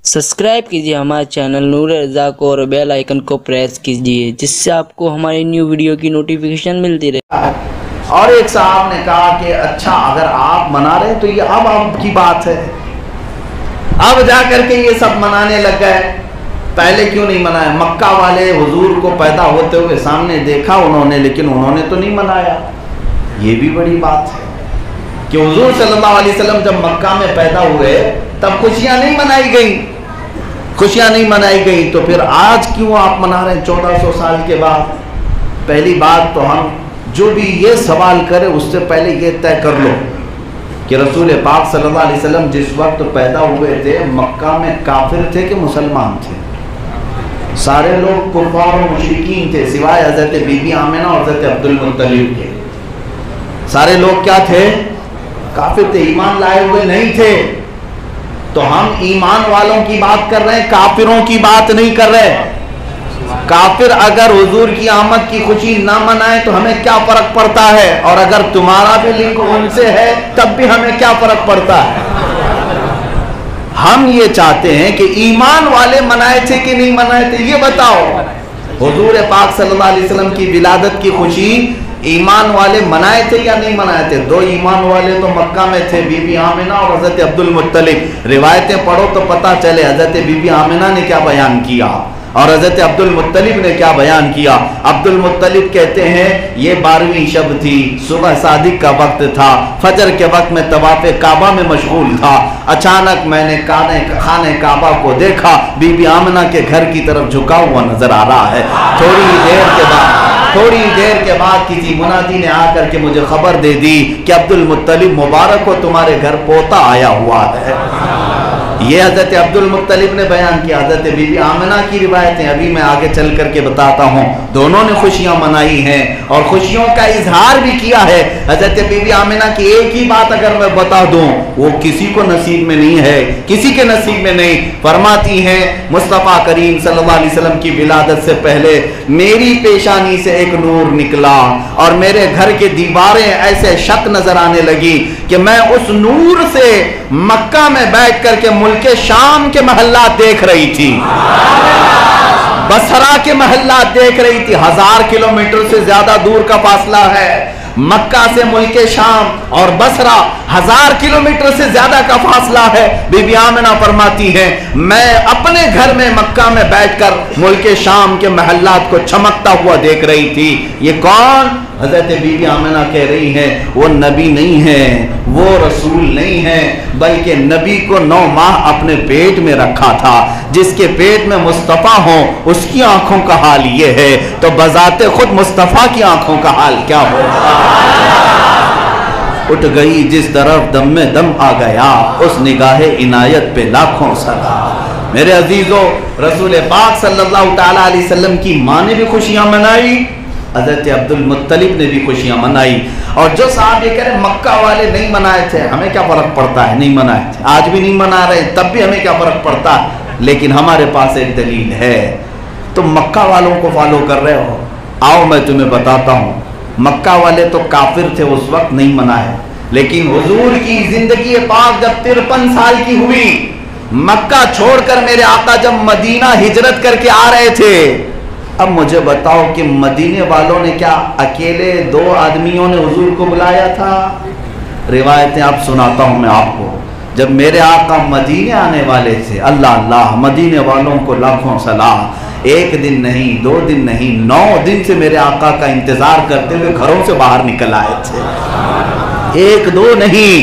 Subscribe कीजिए हमारे channel नूर रज़ा को और बेल आइकन को प्रेस कीजिए जिससे आपको हमारी न्यू वीडियो की नोटिफिकेशन मिलती रहे। और एक साहब ने कहा कि अच्छा अगर आप मना रहे तो ये अब आपकी बात है, अब जा करके ये सब मनाने लग गए, पहले क्यों नहीं मनाया? मक्का वाले हुजूर को पैदा होते हुए सामने देखा उन्होंने, लेकिन उन्होंने तो नहीं मनाया। ये भी बड़ी बात है कि हुजूर सल्लल्लाहु अलैहि वसल्लम जब मक्का में पैदा हुए तब खुशियां नहीं मनाई गई, खुशियां नहीं मनाई गई, तो फिर आज क्यों आप मना रहे हैं 1400 साल के बाद? पहली बात तो हम जो भी ये सवाल करें उससे पहले ये तय कर लो कि रसूल पाक सल्लल्लाहु अलैहि वसल्लम जिस वक्त पैदा हुए थे मक्का में काफिर थे कि मुसलमान थे? सारे लोग कुफार और मुशरिकीन थे सिवाय हजरत बीबी आमिना और हजरत अब्दुल मुत्तलिब के। सारे लोग क्या थे? काफिर थे, ईमान लाए हुए नहीं थे। तो हम ईमान वालों की बात कर रहे हैं, काफिरों की बात नहीं कर रहे। काफिर अगर हुजूर की आमद की खुशी ना मनाए तो हमें क्या फर्क पड़ता है, और अगर तुम्हारा भी लिंक उनसे है तब भी हमें क्या फर्क पड़ता है? हम ये चाहते हैं कि ईमान वाले मनाए थे कि नहीं मनाए थे, ये बताओ। हुजूर पाक सल्लल्लाहु अलैहि वसल्लम की विलादत की खुशी ईमान वाले मनाए थे या नहीं मनाए थे? दो ईमान वाले तो मक्का में थे, बीबी आमिना और हजरत अब्दुल मुत्तलिब। रिवायतें पढ़ो तो पता चले हजरत बीबी आमिना ने क्या बयान किया और हजरत अब्दुल मुत्तलिब ने क्या बयान किया। अब्दुल मुत्तलिब कहते हैं ये 12वीं शब थी, सुबह सादिक का वक्त था, फजर के वक्त में तवाफ़े काबा में मशगूल था। अचानक मैंने खाने काबा को देखा, बीबी आमिना के घर की तरफ झुका हुआ नजर आ रहा है। थोड़ी देर के बाद किसी मुनादी ने आकर के मुझे खबर दे दी कि अब्दुल मुत्तलिब मुबारक हो, तुम्हारे घर पोता आया हुआ है। ये हजरत अब्दुल मुत्तलिब ने बयान किया। हजरत बीबी आमिना की रिवायतें अभी मैं आगे चल करके बताता हूँ। दोनों ने खुशियां मनाई हैं और खुशियों का इजहार भी किया है। हजरत बीबी आमिना की एक ही बात अगर मैं बता दूं, वो किसी को नसीब में नहीं है, किसी के नसीब में नहीं। फरमाती हैं मुस्तफ़ा करीम सल्लल्लाहु अलैहि वसल्लम की विलादत से पहले मेरी पेशानी से एक नूर निकला और मेरे घर की दीवारें ऐसे शक नजर आने लगी कि मैं उस नूर से मक्का में बैठ करके मुल्के शाम के महल्ला देख रही थी, बसरा के महल्ला देख रही थी। 1000 किलोमीटर से ज्यादा दूर का फासला है मक्का से मुल्के शाम, और बसरा 1000 किलोमीटर से ज्यादा का फासला है। बीबी आमिना फरमाती है मैं अपने घर में मक्का में बैठकर मुल्के शाम के महल्लात को चमकता हुआ देख रही थी। ये कौन? हजरत बीबी आमिना कह रही है वो नबी नहीं है, वो रसूल नहीं है, बल्कि नबी को 9 माह अपने पेट में रखा था। जिसके पेट में मुस्तफ़ा हो उसकी आंखों का हाल ये है, तो बजाते खुद मुस्तफ़ा की आंखों का हाल क्या होगा? उठ गई जिस तरफ दम में दम आ गया, उस निगाहे इनायत पे लाखों सलाम। मेरे अजीजों, रसूल पाक सल्लल्लाहु ताला अलैहि वसल्लम की माँ ने भी खुशियां मनाई, हजरत अब्दुल मुत्तलिब ने भी खुशियां मनाई। और जो साहब ये कह रहे मक्का वाले नहीं मनाए थे, हमें क्या फर्क पड़ता है? नहीं मनाए थे, आज भी नहीं मना रहे, तब भी हमें क्या फर्क पड़ता है? लेकिन हमारे पास एक दलील है। तो मक्का वालों को फॉलो कर रहे हो, आओ मैं तुम्हें बताता हूँ। मक्का वाले तो काफिर थे उस वक्त, नहीं मनाए, लेकिन हुजूर की जिंदगी पाक जब 53 साल की हुई, मक्का छोड़कर मेरे आका जब मदीना हिजरत करके आ रहे थे, अब मुझे बताओ कि मदीने वालों ने क्या अकेले 2 आदमियों ने हुजूर को बुलाया था? रिवायतें अब सुनाता हूं मैं आपको। जब मेरे आका मदीने आने वाले थे, अल्लाह अल्लाह, मदीने वालों को लाखों सलाम, 1 दिन नहीं 2 दिन नहीं 9 दिन से मेरे आका का इंतजार करते हुए घरों से बाहर निकल आए थे। 1-2 नहीं,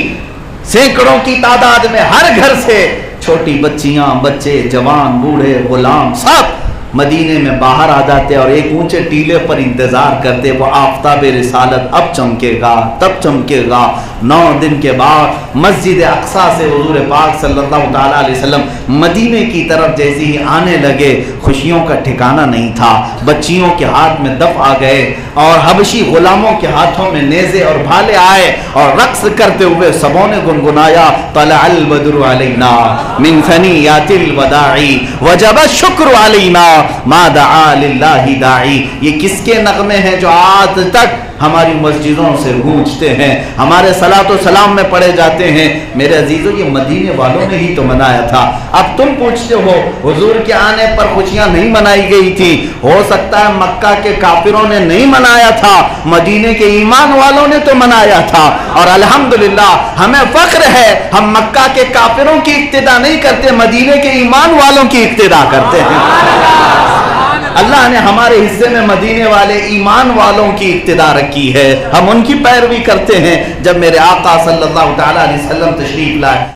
सैकड़ों की तादाद में हर घर से छोटी बच्चियां, बच्चे, जवान, बूढ़े, गुलाम सब मदीने में बाहर आ जाते और एक ऊंचे टीले पर इंतजार करते, वो आफताब रिसालत अब चमकेगा तब चमकेगा। 9 दिन के बाद मस्जिद अक्सा से हुजूर पाक सल्लल्लाहु ताला अलैहि वसल्लम मदीने की तरफ जैसे ही आने लगे, खुशियों का ठिकाना नहीं था। बच्चियों के हाथ में दफ आ गए और हबशी गुलामों के हाथों में नेज़े और भाले आए और रक्स करते हुए सबों ने गुनगुनाया तलअल बद्रु अलैना मिन सनियातिल वदाई वजब शुक्र अलैना मा दआ लिल्लाहि दाई। ये किसके नगमे हैं जो आज तक हमारी मस्जिदों से गूंजते हैं, हमारे सलातो सलाम में पढ़े जाते हैं। मेरे अजीजों, ये मदीने वालों ने ही तो मनाया था। अब तुम पूछते हो हुजूर के आने पर खुशियां नहीं मनाई गई थी, हो सकता है मक्का के काफिरों ने नहीं मनाया था, मदीने के ईमान वालों ने तो मनाया था। और अल्हम्दुलिल्लाह हमें फख्र है, हम मक्का के काफिरों की इक्तिदा नहीं करते, मदीने के ईमान वालों की इक्तिदा करते हैं। अल्लाह ने हमारे हिस्से में मदीने वाले ईमान वालों की इक्तिदा रखी है, हम उनकी पैरवी करते हैं। जब मेरे आका सल्लल्लाहु अलैहि वसल्लम तशरीफ लाए